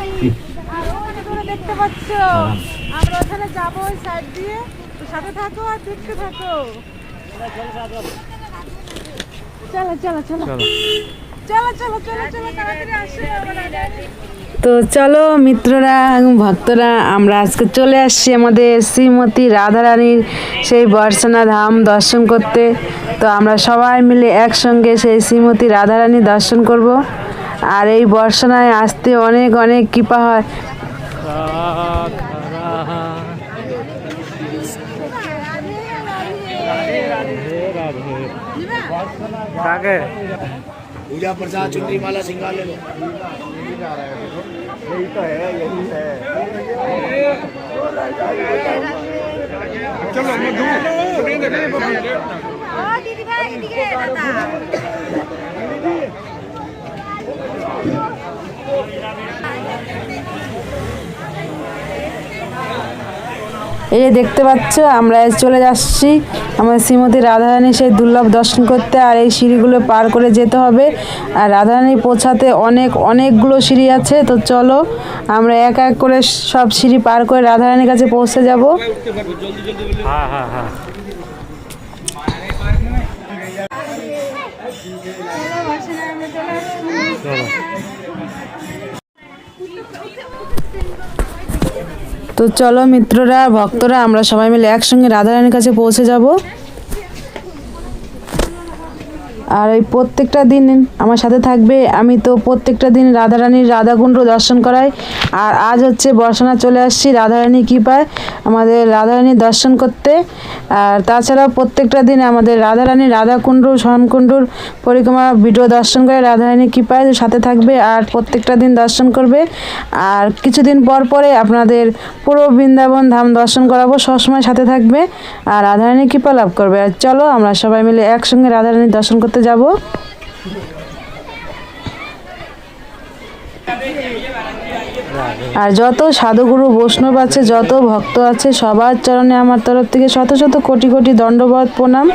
আর ওই যে তোমরা দেখতে পাচ্ছ আমরা ওখানে যাবো ওই সাইড দিয়ে, তো সাথে থাকো আর দেখতে থাকো। চলো চলো চলো চলো চলো চলো চলো তাড়াতাড়ি আসো। তো চলো মিত্ররা এবং ভক্তরা, আমরা আজকে চলে আসছি আমাদের শ্রীমতী রাধারানীর সেই বর্ষনা ধাম দর্শন করতে। তো আমরা সবাই মিলে একসঙ্গে সেই শ্রীমতী রাধারানী দর্শন করব। আর এই বর্ষনায় আসতে অনেক অনেক কৃপা হয়। पूजा प्रसाद चुनरी माला सिंगार ले लो। यही तो है, यही है। चलो मैं दूं दीदी भाई दीदी दादा এই যে দেখতে পাচ্ছ আমরা চলে যাচ্ছি আমাদের শ্রীমতী রাধারানী সেই দুর্লভ দর্শন করতে। আর এই সিঁড়িগুলো পার করে যেতে হবে। আর রাধারানী পৌঁছাতে অনেকগুলো সিঁড়ি আছে। তো চলো আমরা এক এক করে সব সিঁড়ি পার করে রাধারানীর কাছে পৌঁছে যাব। হ্যাঁ হ্যাঁ হ্যাঁ তো চলো মিত্ররা ভক্তরা, আমরা সবাই মিলে একসঙ্গে রাধারানীর কাছে পৌঁছে যাব। আর এই প্রত্যেকটা দিন আমার সাথে থাকবে। আমি তো প্রত্যেকটা দিন রাধারানীর রাধাকুণ্ড দর্শন করাই। আর আজ হচ্ছে বর্ষনা চলে আসছি রাধারানী কৃপায় আমাদের রাধারানীর দর্শন করতে। আর তাছাড়াও প্রত্যেকটা দিন আমাদের রাধারানীর রাধাকুণ্ড শ্যামকুণ্ডুর পরিক্রমা ভিডিও দর্শন করে রাধারানী কৃপায় সাথে থাকবে। আর প্রত্যেকটা দিন দর্শন করবে। আর কিছুদিন পর পরে আপনাদের পুরো বৃন্দাবন ধাম দর্শন করাবো, সবসময় সাথে থাকবে আর রাধারানী কৃপা লাভ করবে। আর চলো আমরা সবাই মিলে একসঙ্গে রাধারানীর দর্শন করতে যাব। আর যত সাধুগুরু বৈষ্ণব আছে, যত ভক্ত আছে, সবার চরণে আমার তরফ থেকে শত শত কোটি কোটি দণ্ডবত প্রণাম।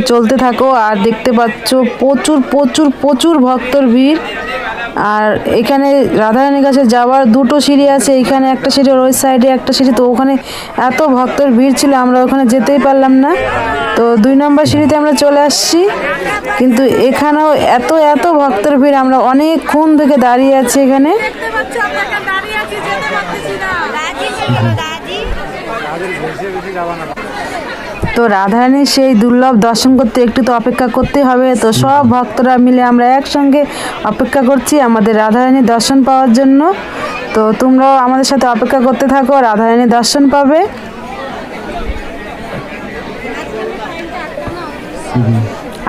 চলতে থাকো আর দেখতে পাচ্ছ প্রচুর প্রচুর প্রচুর ভক্তর ভিড়। আর এখানে রাধারানীর কাছে যাওয়ার দুটো সিঁড়ি আছে, এখানে একটা সিঁড়ি, ওই সাইডে একটা সিঁড়ি। তো ওখানে এত ভক্তর ভিড় ছিল আমরা ওখানে যেতেই পারলাম না। তো 2 নম্বর সিঁড়িতে আমরা চলে আসছি, কিন্তু এখানেও এত এত ভক্তর ভিড়, আমরা অনেকক্ষণ থেকে দাঁড়িয়ে আছি এখানে। তো রাধারানীর সেই দুর্লভ দর্শন করতে একটু তো অপেক্ষা করতে হবে। তো সব ভক্তরা মিলে আমরা একসঙ্গে অপেক্ষা করছি আমাদের রাধারানীর দর্শন পাওয়ার জন্য। তো তোমরাও আমাদের সাথে অপেক্ষা করতে থাকো, রাধারানীর দর্শন পাবে।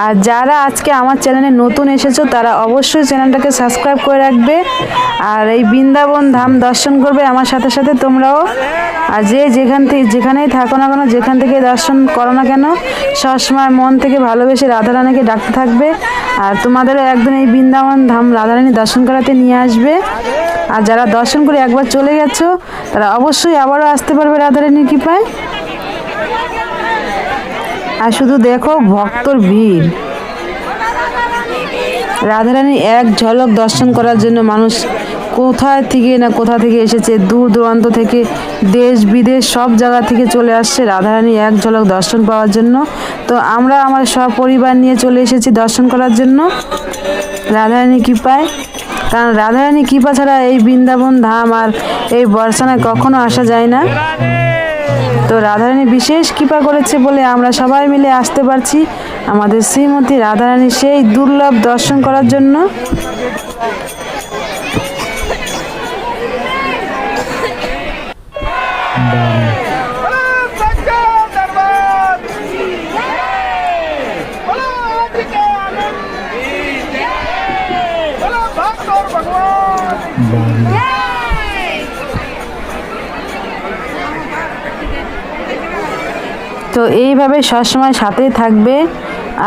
আর যারা আজকে আমার চ্যানেলে নতুন এসেছো তারা অবশ্যই চ্যানেলটাকে সাবস্ক্রাইব করে রাখবে। আর এই বৃন্দাবন ধাম দর্শন করবে আমার সাথে সাথে তোমরাও। আর যেখানেই থাকো না কেন, যেখান থেকে দর্শন করো না কেন, সবসময় মন থেকে ভালোবেসে রাধারানীকে ডাকতে থাকবে। আর তোমাদেরও একদিন এই বৃন্দাবন ধাম রাধারানী দর্শন করাতে নিয়ে আসবে। আর যারা দর্শন করে একবার চলে গেছো তারা অবশ্যই আবারও আসতে পারবে রাধারানীর কৃপায়। আর শুধু দেখো ভক্তর ভিড়। রাধারানী এক ঝলক দর্শন করার জন্য মানুষ কোথায় থেকে না কোথা থেকে এসেছে, দূর দূরান্ত থেকে, দেশ বিদেশ সব জায়গা থেকে চলে আসছে রাধারানী এক ঝলক দর্শন পাওয়ার জন্য। তো আমরা আমার সব পরিবার নিয়ে চলে এসেছি দর্শন করার জন্য রাধারানী কৃপায়। কারণ রাধারানী কৃপা ছাড়া এই বৃন্দাবন ধাম আর এই বর্ষানায় কখনো আসা যায় না। তো রাধারানী বিশেষ কৃপা করেছে বলে আমরা সবাই মিলে আসতে পারছি আমাদের শ্রীমতী রাধারানীর সেই দুর্লভ দর্শন করার জন্য। তো এইভাবে সবসময় সাথেই থাকবে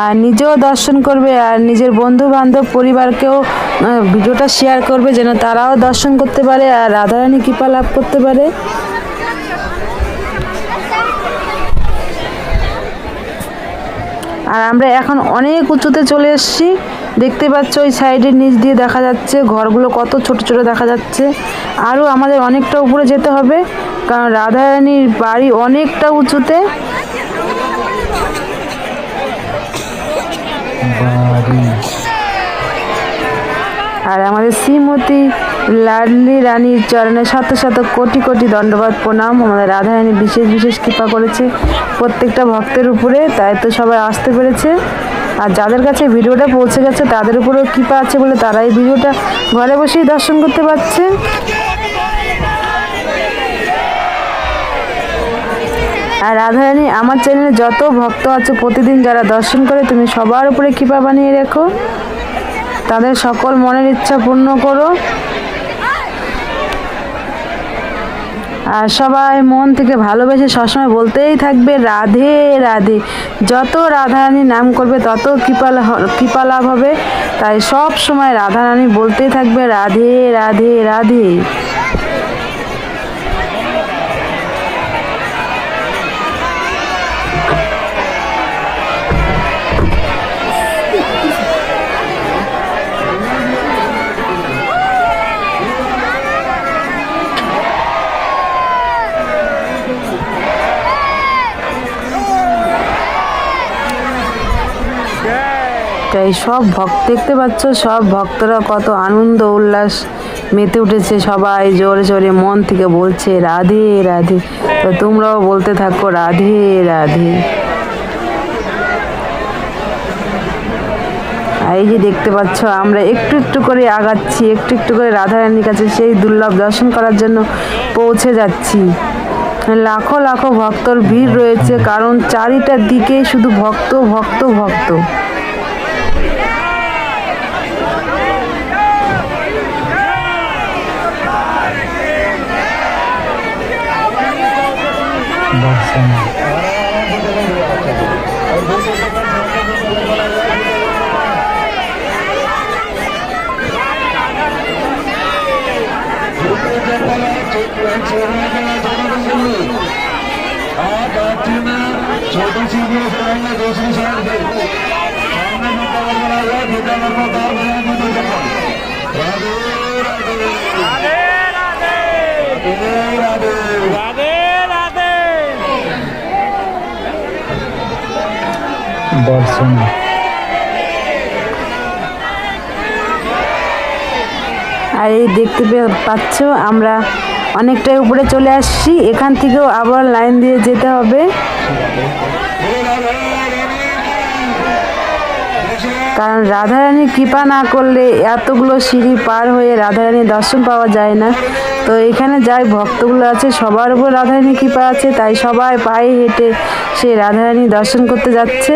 আর নিজেও দর্শন করবে আর নিজের বন্ধু বান্ধব পরিবারকেও ভিডিওটা শেয়ার করবে যেন তারাও দর্শন করতে পারে আর রাধারানী কৃপা লাভ করতে পারে। আর আমরা এখন অনেক উঁচুতে চলে এসেছি, দেখতে পাচ্ছ ওই সাইডের নিচ দিয়ে দেখা যাচ্ছে ঘরগুলো কত ছোট ছোট দেখা যাচ্ছে। আরও আমাদের অনেকটা উপরে যেতে হবে, কারণ রাধারানীর বাড়ি অনেকটা উঁচুতে। আর আমাদের শ্রীমতী লাডলি রানীর চরণে শত শত কোটি কোটি দণ্ডবাদ প্রণাম। আমাদের রাধারানী বিশেষ বিশেষ কৃপা করেছে প্রত্যেকটা ভক্তের উপরে, তাই তো সবাই আসতে পেরেছে। আর যাদের কাছে ভিডিওটা পৌঁছে গেছে তাদের উপরেও কৃপা আছে বলে তারা এই ভিডিওটা ঘরে বসেই দর্শন করতে পারছে। আর রাধারানী আমার চ্যানেলে যত ভক্ত আছে প্রতিদিন যারা দর্শন করে, তুমি সবার উপরে কৃপা বানিয়ে রেখো, তাদের সকল মনের ইচ্ছা পূর্ণ করো। আর সবাই মন থেকে ভালোবেসে সবসময় বলতেই থাকবে রাধে রাধে। যত রাধারানীর নাম করবে তত কৃপা লাভ হবে, তাই সব সময় রাধারানী বলতেই থাকবে রাধে রাধে রাধে। তাই সব ভক্ত দেখতে পাচ্ছ, সব ভক্তরা কত আনন্দ উল্লাস মেতে উঠেছে, সবাই জোরে জোরে মন থেকে বলছে রাধে রাধে। তো তোমরাও বলতে থাকো রাধে রাধে। আর এই যে দেখতে পাচ্ছ আমরা একটু একটু করে আগাচ্ছি, একটু একটু করে রাধারানীর কাছে সেই দুর্লভ দর্শন করার জন্য পৌঁছে যাচ্ছি। লাখো লাখো ভক্তর ভিড় রয়েছে, কারণ চারিটা দিকে শুধু ভক্ত ভক্ত ভক্ত। দর্শন আর এই দেখতে পাচ্ছ আমরা অনেকটাই উপরে চলে আসছি, এখান থেকেও আবার লাইন দিয়ে যেতে হবে, কারণ রাধারানীর কৃপা না করলে এতগুলো সিঁড়ি পার হয়ে রাধারানীর দর্শন পাওয়া যায় না। তো এখানে যাই ভক্তগুলো আছে সবার উপর রাধারানীর কৃপা আছে, তাই সবাই পায়ে হেঁটে সে রাধারানী দর্শন করতে যাচ্ছে।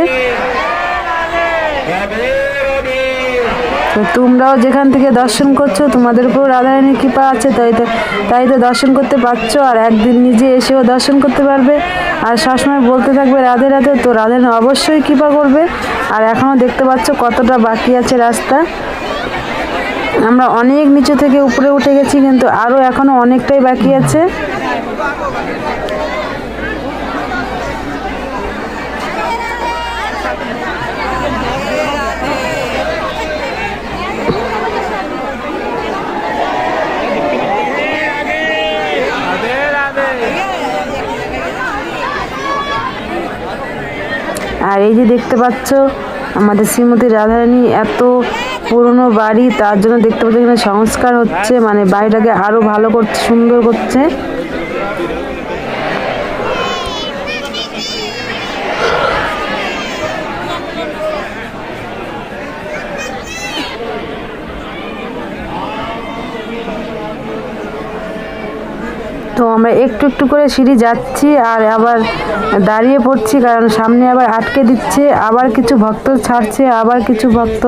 তো তোমরাও যেখান থেকে দর্শন করছো তোমাদের উপর রাধারানীর কৃপা আছে, তাই তো দর্শন করতে পারছো, আর একদিন নিজে এসেও দর্শন করতে পারবে। আর সবসময় বলতে থাকবে রাধে রাধে, তো রাধারানী অবশ্যই কৃপা করবে। আর এখনও দেখতে পাচ্ছ কতটা বাকি আছে রাস্তা, আমরা অনেক নিচে থেকে উপরে উঠে গেছি, কিন্তু আরও এখনও অনেকটাই বাকি আছে। আর এই যে দেখতে পাচ্ছ আমাদের শ্রীমতী রাধারানী এত পুরনো বাড়ি, তার জন্য দেখতে পাচ্ছ এখানে সংস্কার হচ্ছে, মানে বাড়িটাকে আরো ভালো করছে, সুন্দর করছে। তো আমরা একটু একটু করে সিঁড়ি যাচ্ছি আর আবার দাঁড়িয়ে পড়ছি, কারণ সামনে আবার আটকে দিচ্ছে, আবার কিছু ভক্ত ছাড়ছে, আবার কিছু ভক্ত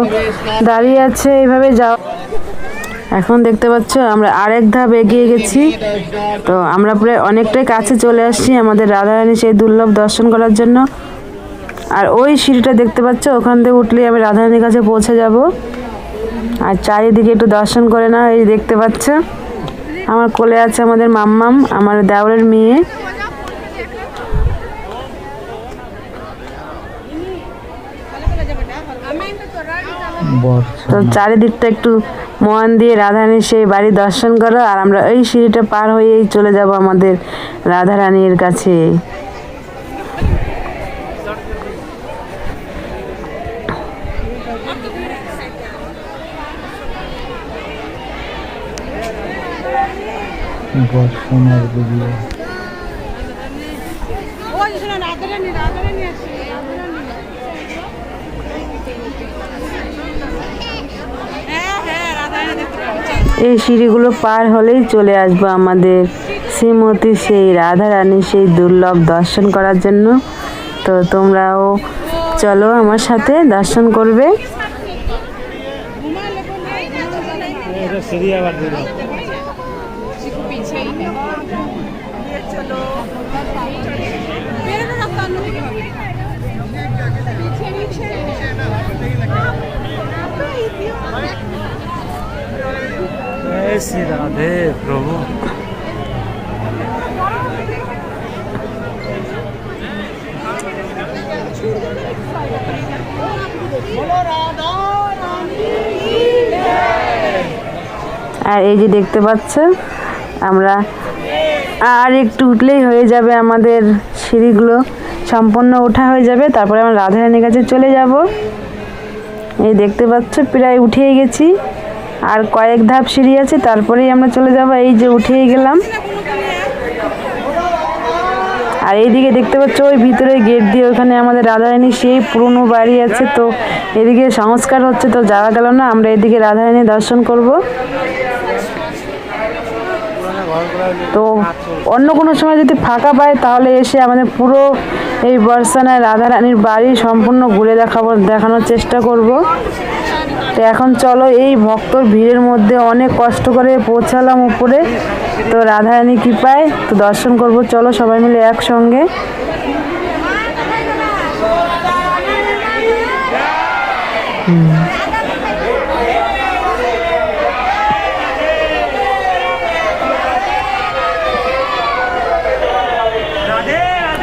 দাঁড়িয়ে আছে, এইভাবে যাওয়া। এখন দেখতে পাচ্ছ আমরা আরেক ধাপ এগিয়ে গেছি, তো আমরা প্রায় অনেকটাই কাছে চলে আসছি আমাদের রাধারানী সেই দুর্লভ দর্শন করার জন্য। আর ওই সিঁড়িটা দেখতে পাচ্ছ, ওখান থেকে উঠলেই আমি রাধারানীর কাছে পৌঁছে যাব। আর চারিদিকে একটু দর্শন করে নাও, এই দেখতে পাচ্ছ আমার কোলে আছে আমাদের মাম্মাম, আমার দেওরের মেয়ে। তো চারিদিকটা একটু মন দিয়ে রাধারানীর সেই বাড়ি দর্শন করো, আর আমরা এই সিঁড়িটা পার হয়েই চলে যাব আমাদের রাধারানীর কাছে। এই সিঁড়িগুলো পার হলেই চলে আসবো আমাদের শ্রীমতী সেই রাধারানী সেই দুর্লভ দর্শন করার জন্য। তো তোমরাও চলো আমার সাথে দর্শন করবে। এটা সিঁড়ি আবার দিল। श्री राधे प्रभु। আর এই যে দেখতে পাচ্ছ আমরা আর একটু উঠলেই হয়ে যাবে আমাদের সিঁড়িগুলো সম্পূর্ণ ওঠা হয়ে যাবে, তারপরে আমরা রাধারানীর কাছে চলে যাব। এই দেখতে পাচ্ছ প্রায় উঠেই গেছি, আর কয়েক ধাপ সিঁড়ি আছে, তারপরেই আমরা চলে যাব। এই যে উঠেই গেলাম। আর এইদিকে দেখতে পাচ্ছ ওই ভিতরে গেট দিয়ে ওখানে আমাদের রাধারানী সেই পুরনো বাড়ি আছে, তো এদিকে সংস্কার হচ্ছে, তো যাওয়া গেল না। আমরা এদিকে রাধারানী দর্শন করব। তো অন্য কোনো সময় যদি ফাঁকা পাই তাহলে এসে আমাদের পুরো এই বর্ষানায় রাধারানীর বাড়ি সম্পূর্ণ ঘুরে দেখানোর চেষ্টা করব। তো এখন চলো, এই ভক্তর ভিড়ের মধ্যে অনেক কষ্ট করে পৌঁছালাম উপরে, তো রাধারানী কৃপায় তো দর্শন করব। চলো সবাই মিলে একসঙ্গে।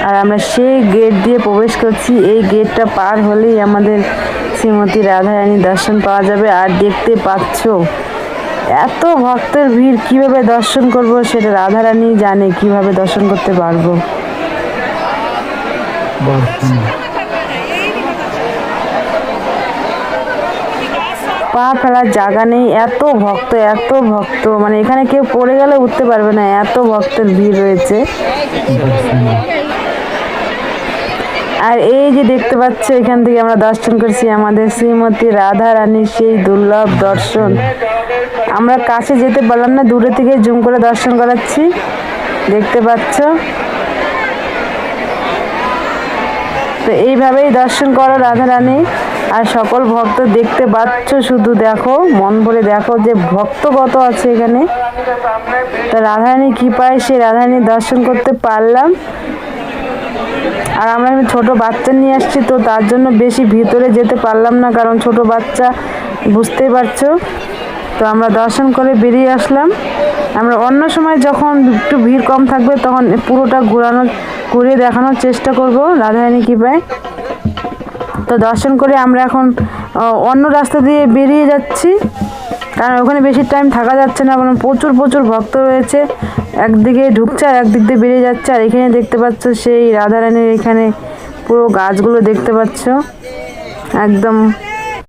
আর আমরা সেই গেট দিয়ে প্রবেশ করছি। এই গেটটা পার হলেই আমাদের শ্রীমতী রাধারানী দর্শন পাওয়া যাবে। আর দেখতে পাচ্ছ এত ভক্তের ভিড়, কিভাবে দর্শন করব সেটা রাধারানী জানে কিভাবে দর্শন করতে পারবো। পা ফেলার জায়গা নেই, এত ভক্ত, মানে এখানে কেউ পড়ে গেলে উঠতে পারবে না, এত ভক্তের ভিড় রয়েছে। আর এই যে দেখতে পাচ্ছ এখান থেকে আমরা দর্শন করছি আমাদের শ্রীমতী রাধারানীর সেই দুর্লভ দর্শন। আমরা কাছে যেতে পারলাম না, দূরে থেকে জুম করে দর্শন করাচ্ছি, দেখতে পাচ্ছ। তো এইভাবেই দর্শন করো রাধারানী। আর সকল ভক্ত দেখতে পাচ্ছ, শুধু দেখো, মন ভরে দেখো যে ভক্ত কত আছে এখানে। তো রাধারানী কৃপায় সেই রাধারানীর দর্শন করতে পারলাম। আর আমরা ছোট বাচ্চা নিয়ে আসছি, তো তার জন্য বেশি ভিতরে যেতে পারলাম না, কারণ ছোট বাচ্চা, বুঝতেই পারছো। তো আমরা দর্শন করে বেরিয়ে আসলাম। আমরা অন্য সময় যখন একটু ভিড় কম থাকবে তখন পুরোটা ঘুরে দেখানোর চেষ্টা করব রাধারানী কৃপায়। তো দর্শন করে আমরা এখন অন্য রাস্তা দিয়ে বেরিয়ে যাচ্ছি, কারণ ওখানে বেশি টাইম থাকা যাচ্ছে না, কারণ প্রচুর ভক্ত রয়েছে। একদিকে ঢুকছে আর একদিক দিয়ে বেরিয়ে যাচ্ছে। আর এখানে দেখতে পাচ্ছ সেই রাধারানীর এখানে পুরো গাছগুলো দেখতে পাচ্ছ, একদম